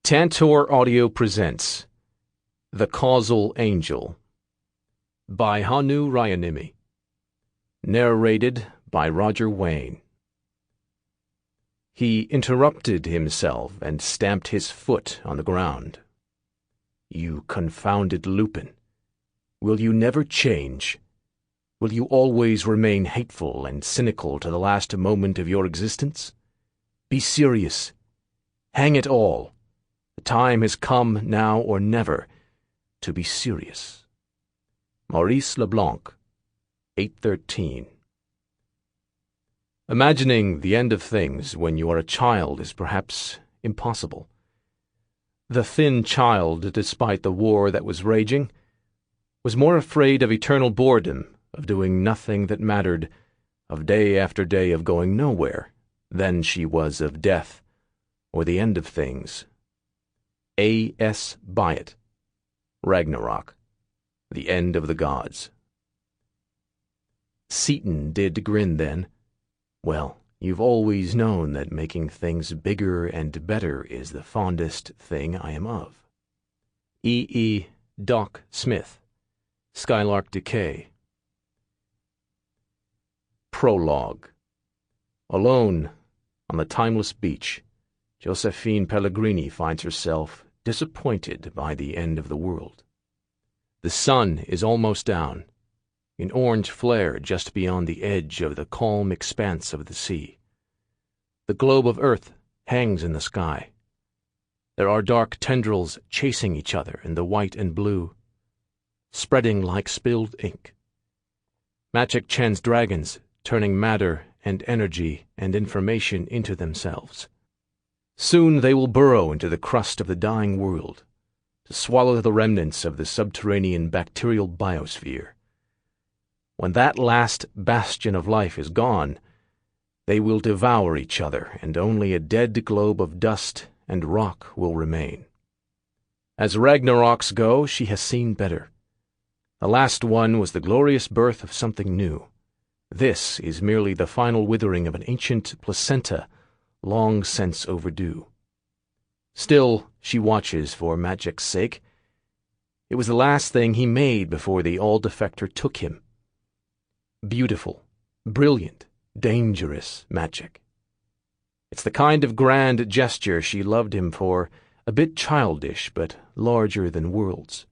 Tantor Audio presents The Causal Angel by Hannu Rajaniemi. Narrated by Roger Wayne. He interrupted himself and stamped his foot on the ground. You confounded Lupin. Will you never change? Will you always remain hateful and cynical to the last moment of your existence? Be serious. Hang it all. The time has come, now or never, to be serious. Maurice Leblanc, 813. Imagining the end of things when you are a child is perhaps impossible. The thin child, despite the war that was raging, was more afraid of eternal boredom, of doing nothing that mattered, of day after day of going nowhere, than she was of death, or the end of things. A. S. Byatt, Ragnarok, The End of the Gods. Seaton did grin then. Well, you've always known that making things bigger and better is the fondest thing I am of. E. E. Doc Smith, Skylark Decay. Prologue. Alone, on the timeless beach, Josephine Pellegrini finds herself disappointed by the end of the world. The sun is almost down, an orange flare just beyond the edge of the calm expanse of the sea. The globe of Earth hangs in the sky. There are dark tendrils chasing each other in the white and blue, spreading like spilled ink. Magic Chen's dragons turning matter and energy and information into themselves. Soon they will burrow into the crust of the dying world, to swallow the remnants of the subterranean bacterial biosphere. When that last bastion of life is gone, they will devour each other, and only a dead globe of dust and rock will remain. As Ragnaroks go, she has seen better. The last one was the glorious birth of something new. This is merely the final withering of an ancient placenta, long since overdue. Still, she watches for Magic's sake. It was the last thing he made before the all-defector took him. Beautiful, brilliant, dangerous magic. It's the kind of grand gesture she loved him for, a bit childish but larger than worlds.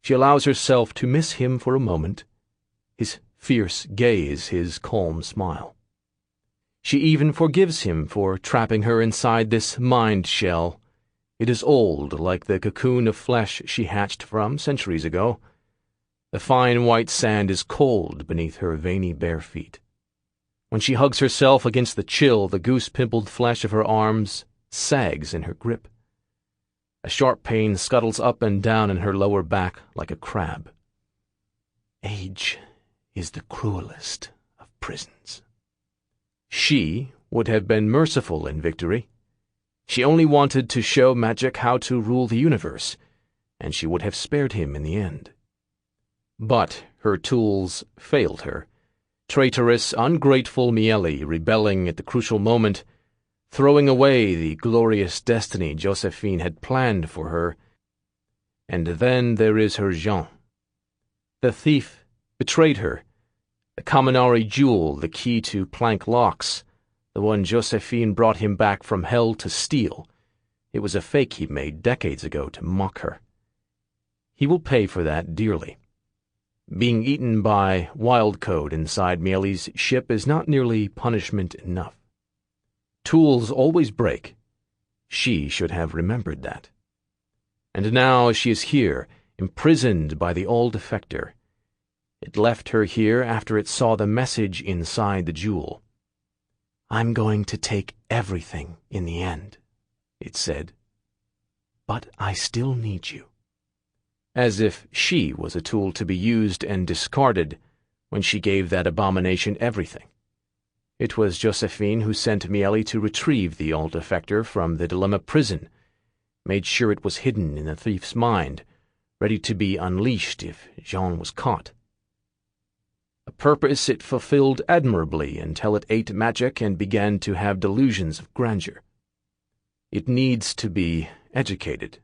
She allows herself to miss him for a moment, his fierce gaze, his calm smile. She even forgives him for trapping her inside this mind shell. It is old, like the cocoon of flesh she hatched from centuries ago. The fine white sand is cold beneath her veiny bare feet. When she hugs herself against the chill, the goose-pimpled flesh of her arms sags in her grip. A sharp pain scuttles up and down in her lower back like a crab. Age is the cruelest of prisons. She would have been merciful in victory. She only wanted to show Magic how to rule the universe, and she would have spared him in the end. But her tools failed her. Traitorous, ungrateful Miele rebelling at the crucial moment, throwing away the glorious destiny Josephine had planned for her. And then there is her Jean. The thief betrayed her. The Kaminari jewel, the key to plank locks, the one Josephine brought him back from hell to steal. It was a fake he made decades ago to mock her. He will pay for that dearly. Being eaten by wildcode inside Miele's ship is not nearly punishment enough. Tools always break. She should have remembered that. And now she is here, imprisoned by the all-defector. It left her here after it saw the message inside the jewel. I'm going to take everything in the end, it said. But I still need you. As if she was a tool to be used and discarded when she gave that abomination everything. It was Josephine who sent Miele to retrieve the all-defector from the dilemma prison, made sure it was hidden in the thief's mind, ready to be unleashed if Jean was caught. A purpose it fulfilled admirably until it ate Magic and began to have delusions of grandeur. It needs to be educated.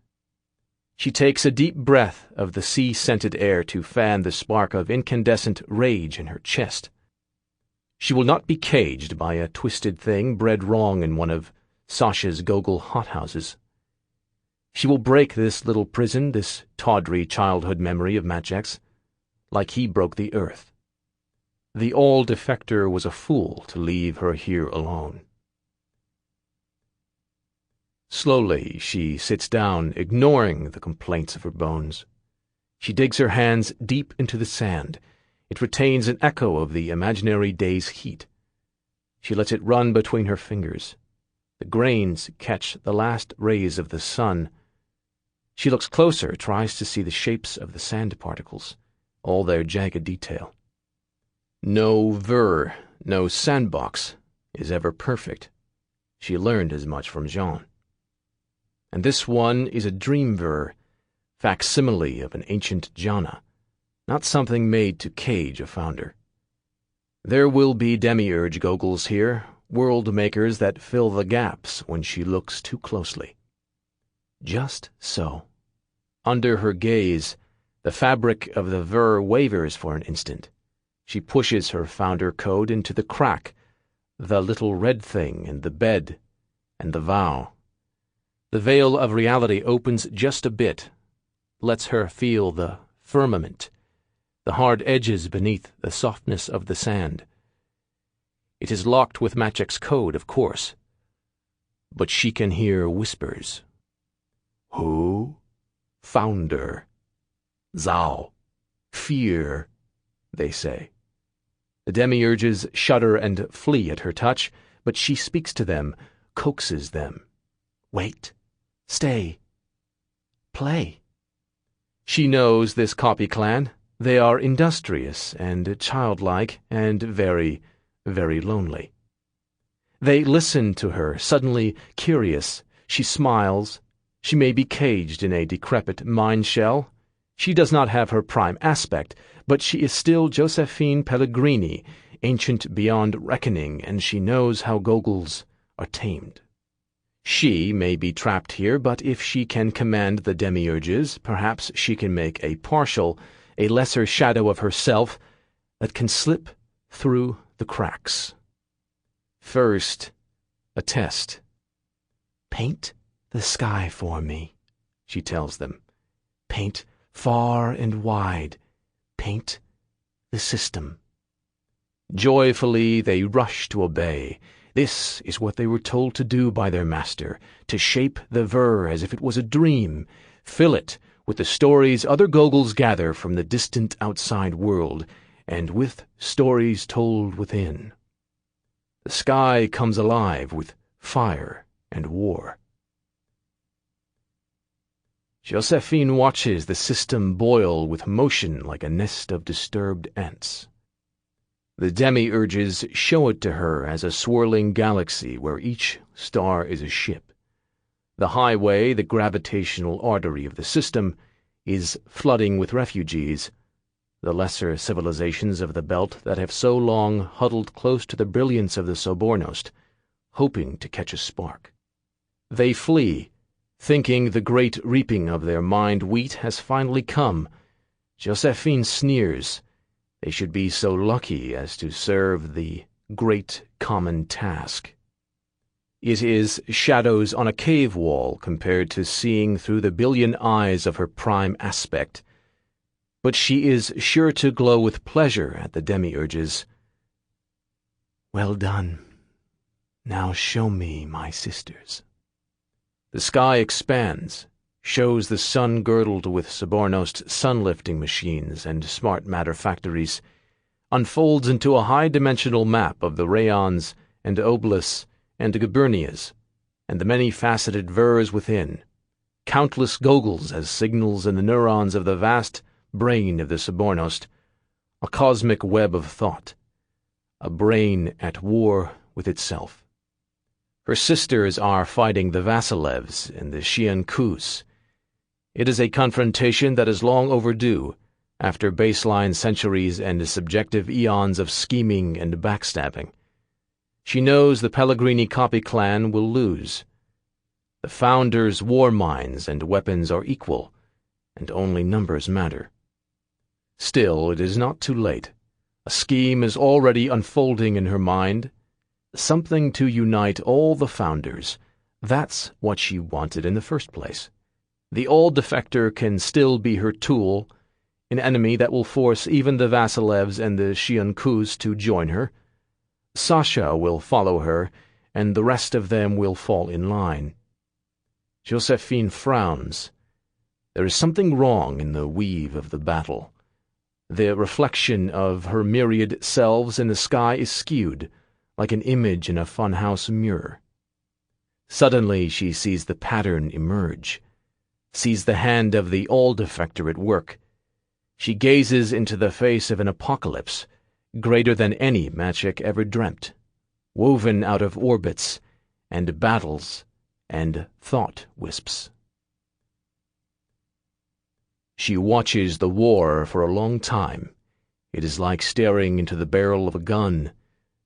She takes a deep breath of the sea-scented air to fan the spark of incandescent rage in her chest. She will not be caged by a twisted thing bred wrong in one of Sasha's Gogol hothouses. She will break this little prison, this tawdry childhood memory of Matjek's, like he broke the earth. The all-defector was a fool to leave her here alone. Slowly she sits down, ignoring the complaints of her bones. She digs her hands deep into the sand. It retains an echo of the imaginary day's heat. She lets it run between her fingers. The grains catch the last rays of the sun. She looks closer, tries to see the shapes of the sand particles, all their jagged detail. No ver, no sandbox, is ever perfect. She learned as much from Jean. And this one is a dream ver, facsimile of an ancient jhana, not something made to cage a founder. There will be demiurge Gogols here, world makers that fill the gaps when she looks too closely. Just so. Under her gaze, the fabric of the ver wavers for an instant. She pushes her founder code into the crack, the little red thing and the bed and the vow. The veil of reality opens just a bit, lets her feel the firmament, the hard edges beneath the softness of the sand. It is locked with Matjek's code, of course, but she can hear whispers. Who? Founder. Zao. Fear, they say. The demiurges shudder and flee at her touch, but she speaks to them, coaxes them. Wait. Stay. Play. She knows this copy clan. They are industrious and childlike and very, very lonely. They listen to her, suddenly curious. She smiles. She may be caged in a decrepit mine shell. She does not have her prime aspect, but she is still Josephine Pellegrini, ancient beyond reckoning, and she knows how Gogols are tamed. She may be trapped here, but if she can command the demiurges, perhaps she can make a partial, a lesser shadow of herself that can slip through the cracks. First, a test. Paint the sky for me, she tells them. Paint far and wide. Paint the system. Joyfully they rush to obey. This is what they were told to do by their master, to shape the ver as if it was a dream, fill it with the stories other Gogols gather from the distant outside world, and with stories told within. The sky comes alive with fire and war. Josephine watches the system boil with motion like a nest of disturbed ants. The demiurges show it to her as a swirling galaxy where each star is a ship. The highway, the gravitational artery of the system, is flooding with refugees, the lesser civilizations of the belt that have so long huddled close to the brilliance of the Sobornost, hoping to catch a spark. They flee, thinking the great reaping of their mined wheat has finally come. Josephine sneers. They should be so lucky as to serve the great common task. It is shadows on a cave wall compared to seeing through the billion eyes of her prime aspect. But she is sure to glow with pleasure at the demiurges. Well done. Now show me my sisters. The sky expands, shows the sun girdled with Sobornost sun-lifting machines and smart matter factories, unfolds into a high-dimensional map of the rayons and oblasts and guberniyas, and the many-faceted vers within, countless Gogols as signals in the neurons of the vast brain of the Sobornost, a cosmic web of thought, a brain at war with itself. Her sisters are fighting the Vasilevs and the Shiankus. It is a confrontation that is long overdue, after baseline centuries and subjective eons of scheming and backstabbing. She knows the Pellegrini copy clan will lose. The The Founders' war mines and weapons are equal, and only numbers matter. Still, it is not too late. A scheme is already unfolding in her mind. Something to unite all the Founders. That's what she wanted in the first place. The old defector can still be her tool, an enemy that will force even the Vasilevs and the Shiankus to join her. Sasha will follow her, and the rest of them will fall in line. Josephine frowns. There is something wrong in the weave of the battle. The reflection of her myriad selves in the sky is skewed, like an image in a funhouse mirror. Suddenly she sees the pattern emerge, sees the hand of the old defector at work. She gazes into the face of an apocalypse, greater than any Maciek ever dreamt, woven out of orbits and battles and thought wisps. She watches the war for a long time. It is like staring into the barrel of a gun,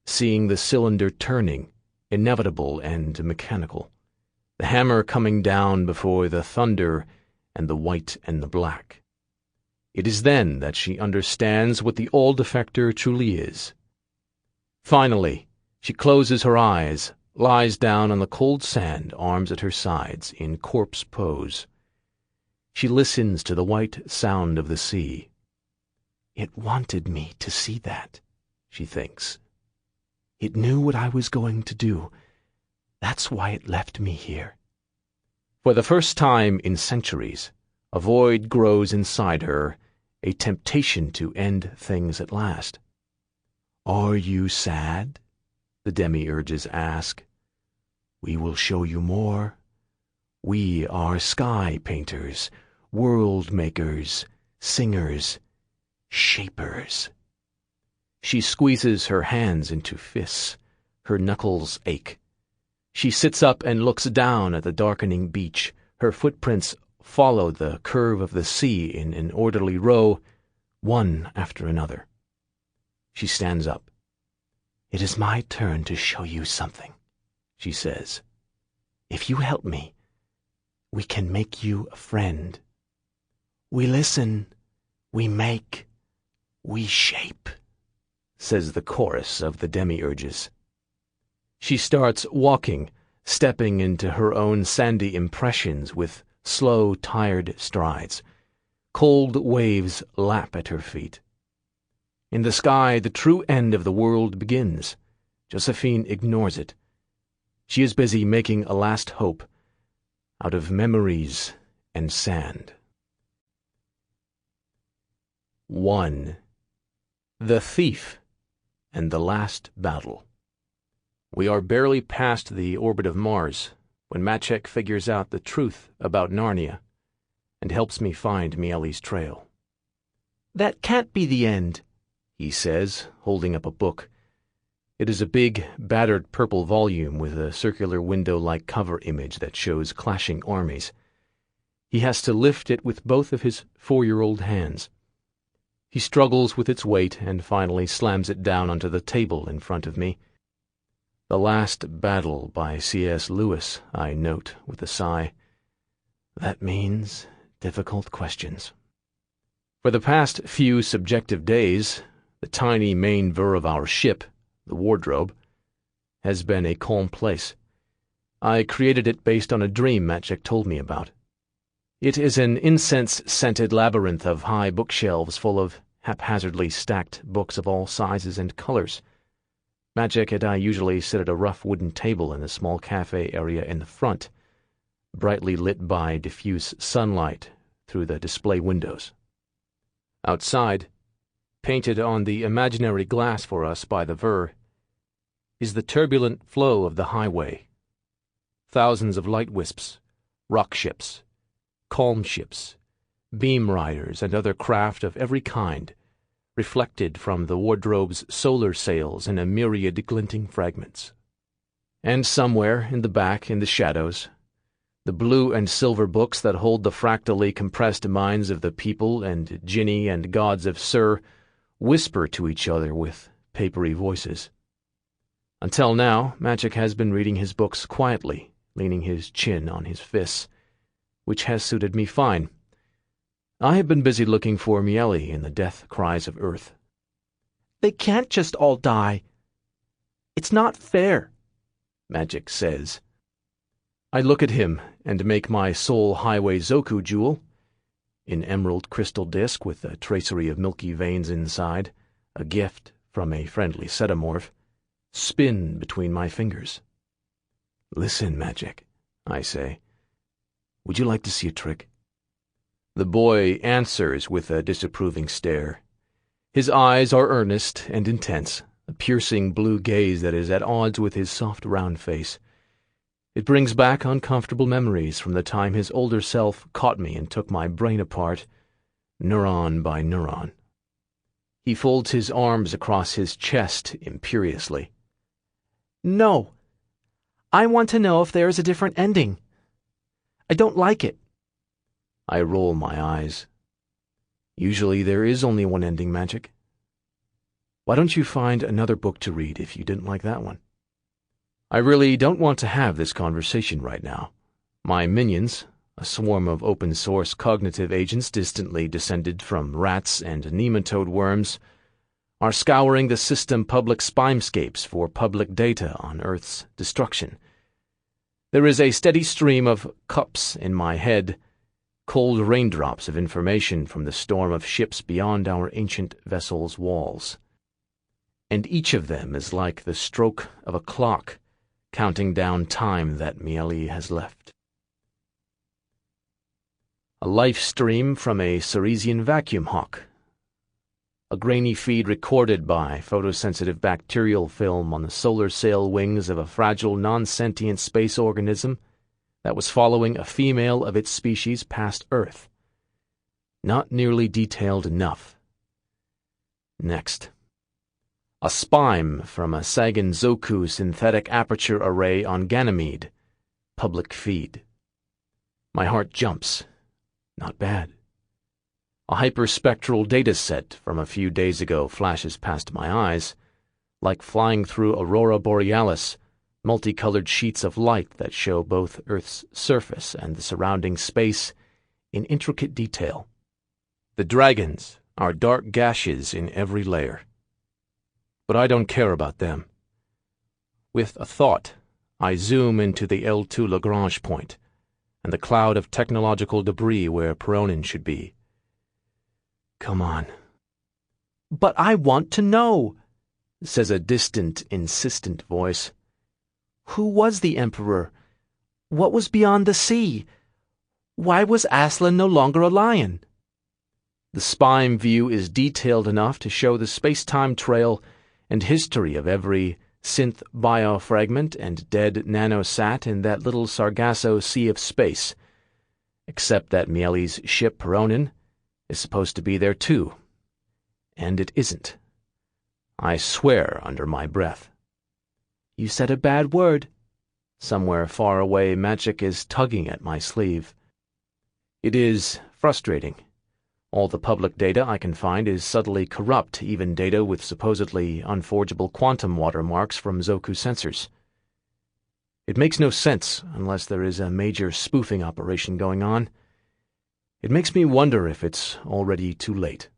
seeing the cylinder turning, inevitable and mechanical, the hammer coming down before the thunder and the white and the black. It is then that she understands what the old defector truly is. Finally, she closes her eyes, lies down on the cold sand, arms at her sides, in corpse pose. She listens to the white sound of the sea. It wanted me to see that, she thinks. It knew what I was going to do. That's why it left me here. For the first time in centuries, a void grows inside her, a temptation to end things at last. "Are you sad?" the demiurges ask. "We will show you more. We are sky painters, world makers, singers, shapers." She squeezes her hands into fists. Her knuckles ache. She sits up and looks down at the darkening beach. Her footprints follow the curve of the sea in an orderly row, one after another. She stands up. "It is my turn to show you something," she says. "If you help me, we can make you a friend. We listen, we make, we shape," says the chorus of the demiurges. She starts walking, stepping into her own sandy impressions with slow, tired strides. Cold waves lap at her feet. In the sky, the true end of the world begins. Josephine ignores it. She is busy making a last hope out of memories and sand. 1. The Thief and the Last Battle. We are barely past the orbit of Mars when Maciek figures out the truth about Narnia and helps me find Miele's trail. "That can't be the end," he says, holding up a book. It is a big, battered purple volume with a circular window-like cover image that shows clashing armies. He has to lift it with both of his 4-year-old hands. He struggles with its weight and finally slams it down onto the table in front of me. "The Last Battle" by C.S. Lewis, I note with a sigh. That means difficult questions. For the past few subjective days, the tiny main ver of our ship, the wardrobe, has been a calm place. I created it based on a dream Maciek told me about. It is an incense-scented labyrinth of high bookshelves full of haphazardly stacked books of all sizes and colors. Maciek and I usually sit at a rough wooden table in a small cafe area in the front, brightly lit by diffuse sunlight through the display windows. Outside, painted on the imaginary glass for us by the ver, is the turbulent flow of the highway. Thousands of light wisps, rock ships, calm ships, beam riders, and other craft of every kind, reflected from the wardrobe's solar sails in a myriad glinting fragments. And somewhere, in the back, in the shadows, the blue and silver books that hold the fractally compressed minds of the people and Jinni and gods of Sur whisper to each other with papery voices. Until now, Maciek has been reading his books quietly, leaning his chin on his fists, which has suited me fine. I have been busy looking for Mieli in the death cries of Earth. They can't just all die. It's not fair, Magic says. I look at him and make my Soul Highway Zoku jewel, an emerald crystal disc with a tracery of milky veins inside, a gift from a friendly cetamorph, spin between my fingers. Listen, Magic, I say. Would you like to see a trick? The boy answers with a disapproving stare. His eyes are earnest and intense, a piercing blue gaze that is at odds with his soft round face. It brings back uncomfortable memories from the time his older self caught me and took my brain apart, neuron by neuron. He folds his arms across his chest imperiously. No. I want to know if there is a different ending. I don't like it. I roll my eyes. Usually there is only one ending, Magic. Why don't you find another book to read if you didn't like that one? I really don't want to have this conversation right now. My minions, a swarm of open-source cognitive agents distantly descended from rats and nematode worms, are scouring the system public spimescapes for public data on Earth's destruction. There is a steady stream of cups in my head, cold raindrops of information from the storm of ships beyond our ancient vessel's walls. And each of them is like the stroke of a clock, counting down time that Mieli has left. A life stream from a Ceresian vacuum hawk. A grainy feed recorded by photosensitive bacterial film on the solar sail wings of a fragile non-sentient space organism that was following a female of its species past Earth. Not nearly detailed enough. Next. A spime from a Sagan Zoku synthetic aperture array on Ganymede. Public feed. My heart jumps. Not bad. A hyperspectral data set from a few days ago flashes past my eyes, like flying through Aurora Borealis, multicolored sheets of light that show both Earth's surface and the surrounding space in intricate detail. The dragons are dark gashes in every layer. But I don't care about them. With a thought, I zoom into the L2 Lagrange point, and the cloud of technological debris where Peronin should be. Come on. But I want to know, says a distant, insistent voice. Who was the Emperor? What was beyond the sea? Why was Aslan no longer a lion? The spime view is detailed enough to show the space-time trail and history of every synth biofragment and dead nanosat in that little Sargasso Sea of space, except that Mieli's ship Peronin is supposed to be there too. And it isn't. I swear under my breath. You said a bad word. Somewhere far away, Magic is tugging at my sleeve. It is frustrating. All the public data I can find is subtly corrupt, even data with supposedly unforgeable quantum watermarks from Zoku sensors. It makes no sense unless there is a major spoofing operation going on. It makes me wonder if it's already too late.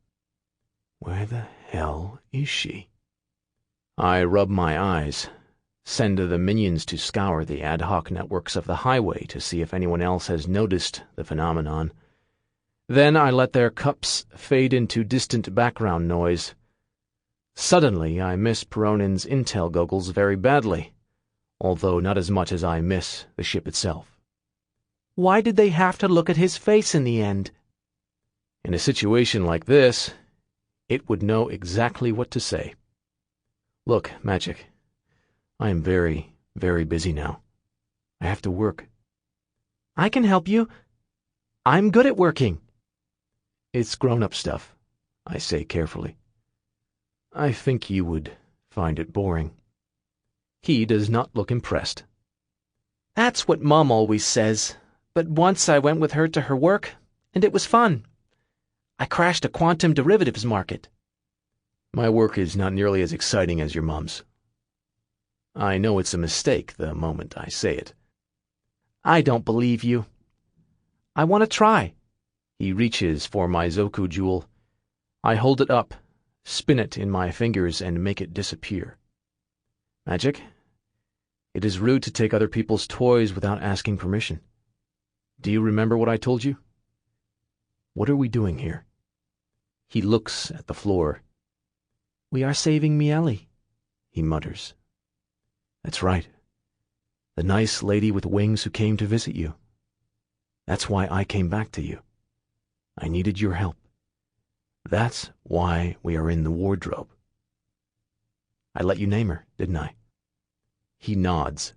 Where the hell is she? I rub my eyes, send the minions to scour the ad hoc networks of the highway to see if anyone else has noticed the phenomenon. Then I let their cups fade into distant background noise. Suddenly I miss Peronin's intel goggles very badly, although not as much as I miss the ship itself. Why did they have to look at his face in the end? In a situation like this, it would know exactly what to say. Look, Magic, I am very, very busy now. I have to work. I can help you. I'm good at working. It's grown-up stuff, I say carefully. I think you would find it boring. He does not look impressed. That's what Mom always says. But once I went with her to her work, and it was fun. I crashed a quantum derivatives market. My work is not nearly as exciting as your mom's. I know it's a mistake the moment I say it. I don't believe you. I want to try. He reaches for my Zoku jewel. I hold it up, spin it in my fingers, and make it disappear. Magic? It is rude to take other people's toys without asking permission. Do you remember what I told you? What are we doing here? He looks at the floor. We are saving Miele, he mutters. That's right. The nice lady with wings who came to visit you. That's why I came back to you. I needed your help. That's why we are in the wardrobe. I let you name her, didn't I? He nods.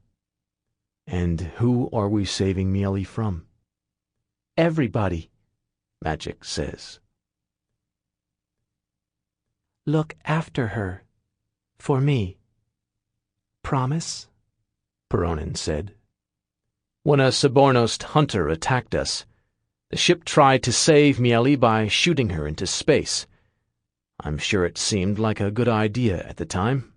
And who are we saving Miele from? Everybody, Magic says. Look after her. For me. Promise? Peronin said. When a Sobornost hunter attacked us, the ship tried to save Miele by shooting her into space. I'm sure it seemed like a good idea at the time.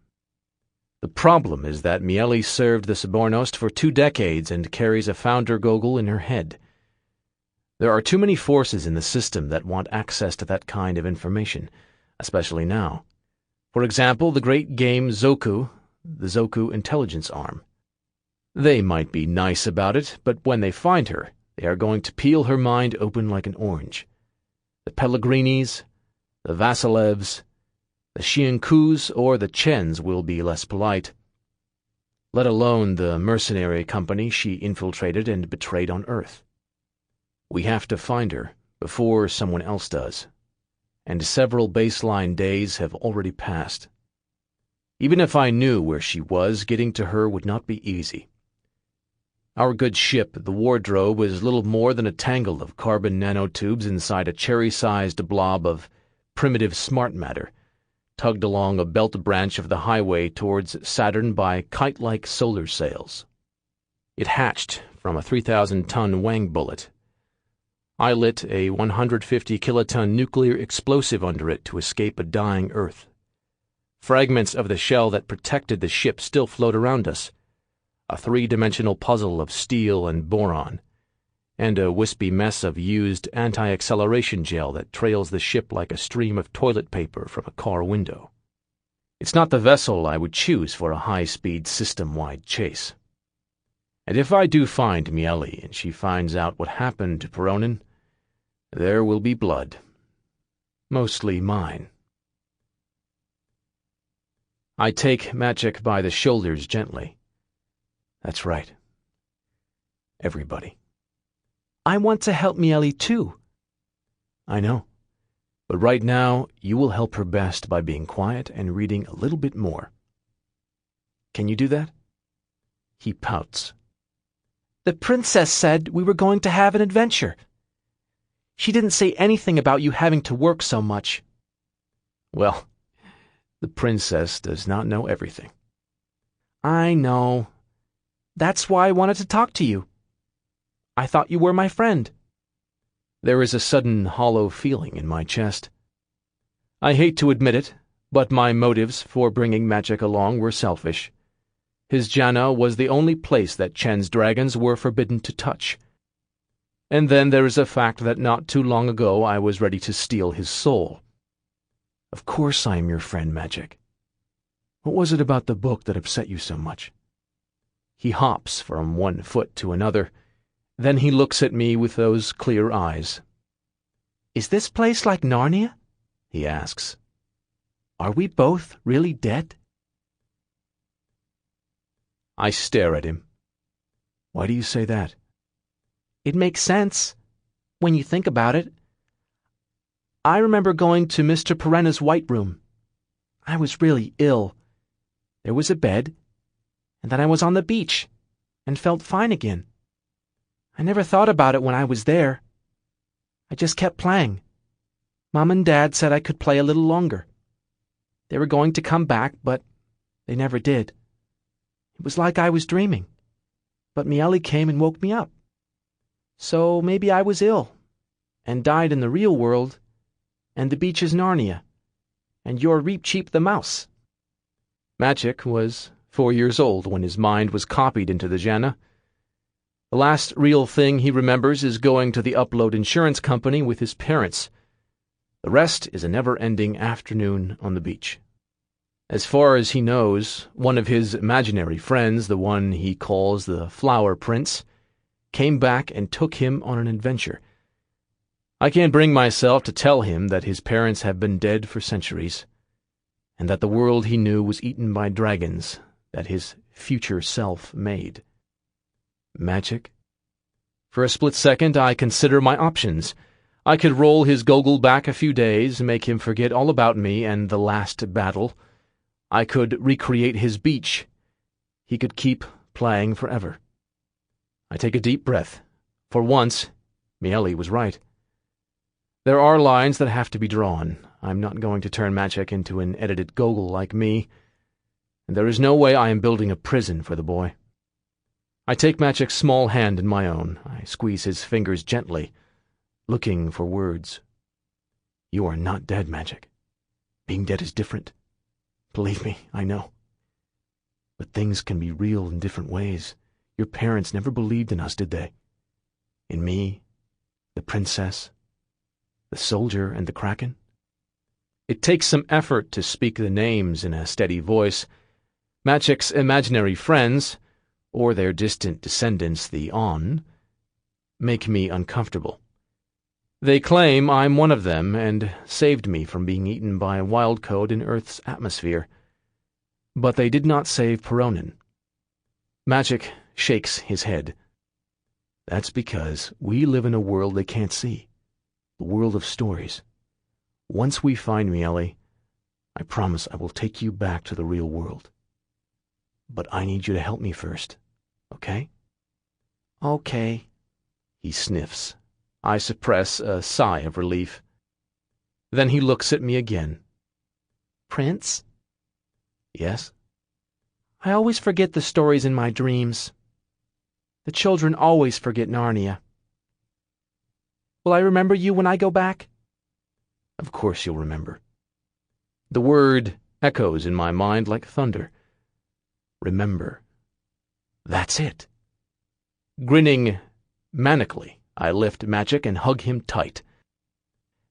The problem is that Miele served the Sobornost for 2 decades and carries a founder gogol in her head. There are too many forces in the system that want access to that kind of information, especially now. For example, the great game Zoku, the Zoku intelligence arm. They might be nice about it, but when they find her, they are going to peel her mind open like an orange. The Pellegrinis, the Vasilevs, the Xiankus, or the Chens will be less polite. Let alone the mercenary company she infiltrated and betrayed on Earth. We have to find her before someone else does, and several baseline days have already passed. Even if I knew where she was, getting to her would not be easy. Our good ship, the Wardrobe, is little more than a tangle of carbon nanotubes inside a cherry-sized blob of primitive smart matter, tugged along a belt branch of the highway towards Saturn by kite-like solar sails. It hatched from a 3,000-ton Wang bullet. I lit a 150-kiloton nuclear explosive under it to escape a dying Earth. Fragments of the shell that protected the ship still float around us, a 3-dimensional puzzle of steel and boron, and a wispy mess of used anti-acceleration gel that trails the ship like a stream of toilet paper from a car window. It's not the vessel I would choose for a high-speed system-wide chase. And if I do find Miele and she finds out what happened to Peronin, there will be blood. Mostly mine. I take Magic by the shoulders gently. That's right. Everybody. I want to help Miele too. I know. But right now, you will help her best by being quiet and reading a little bit more. Can you do that? He pouts. The princess said we were going to have an adventure. She didn't say anything about you having to work so much. Well, the princess does not know everything. I know. That's why I wanted to talk to you. I thought you were my friend. There is a sudden hollow feeling in my chest. I hate to admit it, but my motives for bringing Magic along were selfish. His jana was the only place that Chen's dragons were forbidden to touch. And then there is the fact that not too long ago I was ready to steal his soul. Of course I am your friend, Magic. What was it about the book that upset you so much? He hops from one foot to another. Then he looks at me with those clear eyes. Is this place like Narnia? He asks. Are we both really dead? I stare at him. Why do you say that? It makes sense, when you think about it. I remember going to Mr. Perenna's white room. I was really ill. There was a bed, and then I was on the beach, and felt fine again. I never thought about it when I was there. I just kept playing. Mom and Dad said I could play a little longer. They were going to come back, but they never did. It was like I was dreaming. But Miele came and woke me up. So maybe I was ill, and died in the real world, and the beach is Narnia, and you're Reep Cheep the mouse. Magic was 4 years old when his mind was copied into the jana. The last real thing he remembers is going to the upload insurance company with his parents. The rest is a never-ending afternoon on the beach. As far as he knows, one of his imaginary friends, the one he calls the Flower Prince, came back and took him on an adventure. I can't bring myself to tell him that his parents have been dead for centuries, and that the world he knew was eaten by dragons that his future self made. Magic? For a split second, I consider my options. I could roll his goggle back a few days, make him forget all about me and the last battle. I could recreate his beach. He could keep playing forever. I take a deep breath. For once, Miele was right. There are lines that have to be drawn. I'm not going to turn Magic into an edited goggle like me, and there is no way I am building a prison for the boy. I take Magic's small hand in my own. I squeeze his fingers gently, looking for words. You are not dead, Magic. Being dead is different. Believe me, I know. But things can be real in different ways. Your parents never believed in us, did they? In me, the princess, the soldier, and the kraken? It takes some effort to speak the names in a steady voice. Magic's imaginary friends, or their distant descendants, the On, make me uncomfortable. They claim I'm one of them and saved me from being eaten by a wild code in Earth's atmosphere. But they did not save Peronin. Magic shakes his head. That's because we live in a world they can't see, the world of stories. Once we find Miele, I promise I will take you back to the real world. But I need you to help me first, okay? Okay, he sniffs. I suppress a sigh of relief. Then he looks at me again. Prince? Yes? I always forget the stories in my dreams. The children always forget Narnia. Will I remember you when I go back? Of course you'll remember. The word echoes in my mind like thunder. Remember. That's it. Grinning manically, I lift Magic and hug him tight.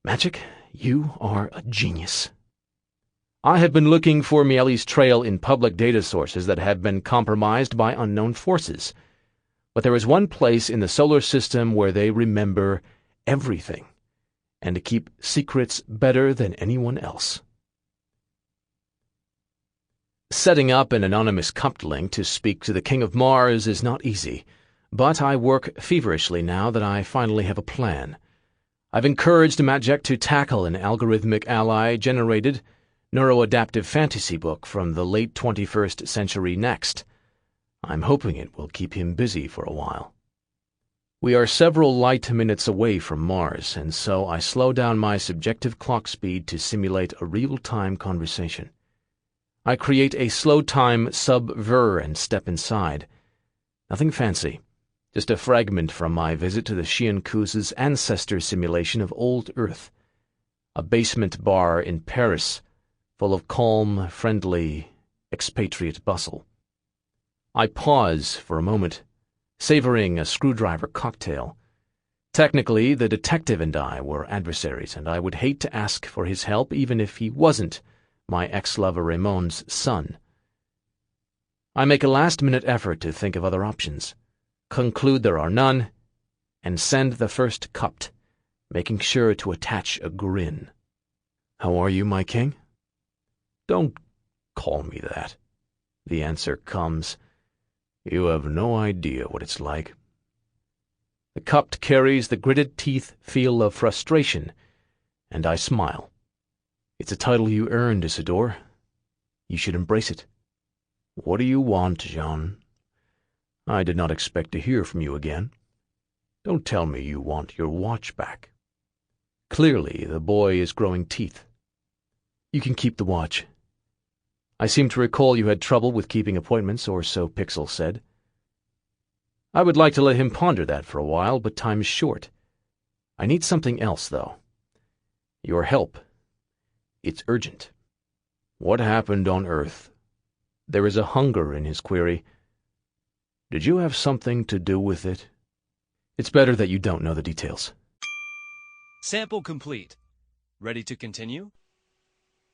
Magic, you are a genius. I have been looking for Miele's trail in public data sources that have been compromised by unknown forces. But there is one place in the solar system where they remember everything, and keep secrets better than anyone else. Setting up an anonymous cupped link to speak to the King of Mars is not easy, but I work feverishly now that I finally have a plan. I've encouraged Magic to tackle an algorithmic ally-generated neuroadaptive fantasy book from the late 21st century next. I'm hoping it will keep him busy for a while. We are several light minutes away from Mars, and so I slow down my subjective clock speed to simulate a real-time conversation. I create a slow-time sub-ver and step inside. Nothing fancy, just a fragment from my visit to the Shiankuz's ancestor simulation of old Earth. A basement bar in Paris, full of calm, friendly, expatriate bustle. I pause for a moment, savoring a screwdriver cocktail. Technically, the detective and I were adversaries, and I would hate to ask for his help even if he wasn't my ex-lover Ramon's son. I make a last-minute effort to think of other options, conclude there are none, and send the first cupped, making sure to attach a grin. How are you, my king? Don't call me that. The answer comes. You have no idea what it's like. The cupped carries the gritted teeth feel of frustration, and I smile. It's a title you earned, Isidore. You should embrace it. What do you want, Jean? I did not expect to hear from you again. Don't tell me you want your watch back. Clearly, the boy is growing teeth. You can keep the watch. I seem to recall you had trouble with keeping appointments, or so Pixel said. I would like to let him ponder that for a while, but time is short. I need something else, though. Your help. It's urgent. What happened on Earth? There is a hunger in his query. Did you have something to do with it? It's better that you don't know the details. Sample complete. Ready to continue?